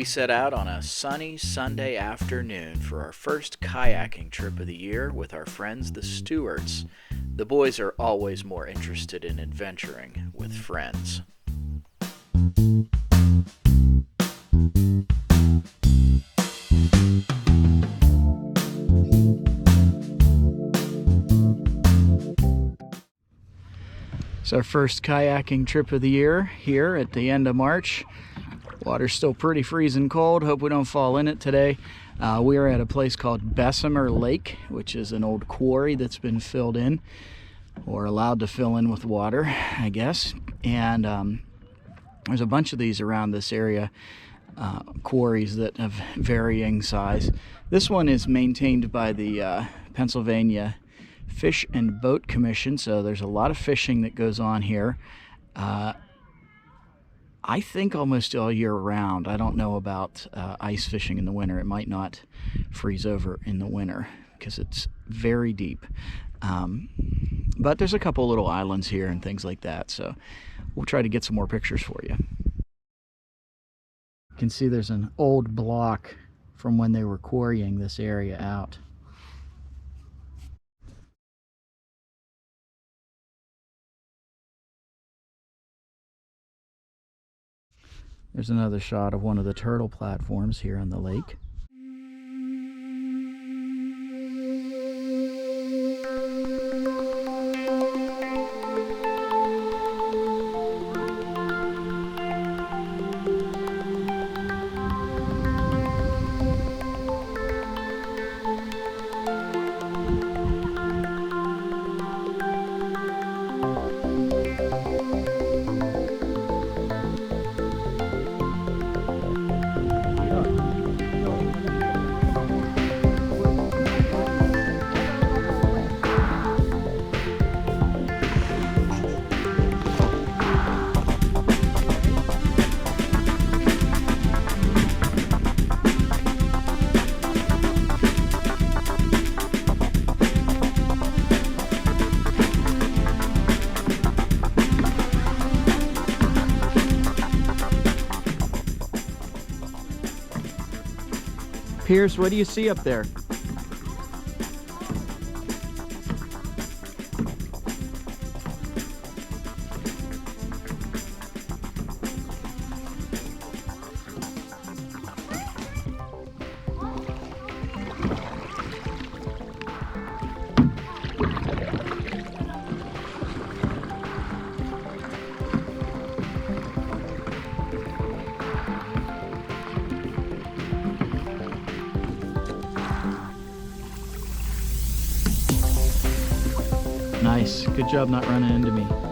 set out on a sunny Sunday afternoon for our first kayaking trip of the year with our friends the Stewarts. The boys are always more interested in adventuring with friends. It's our first kayaking trip of the year here at the end of March. Water's still pretty freezing cold. Hope we don't fall in it today. We are at a place called Bessemer Lake, which is an old quarry that's been filled in, or allowed to fill in with water, I guess. And there's a bunch of these around this area, quarries that have varying size. This one is maintained by the Pennsylvania Fish and Boat Commission, so there's a lot of fishing that goes on here. I think almost all year round. I don't know about ice fishing in the winter. It might not freeze over in the winter because it's very deep. But there's a couple little islands here and things like that, so we'll try to get some more pictures for you. You can see there's an old block from when they were quarrying this area out. There's another shot of one of the turtle platforms here on the lake. Pierce, what do you see up there? Nice. Good job not running into me.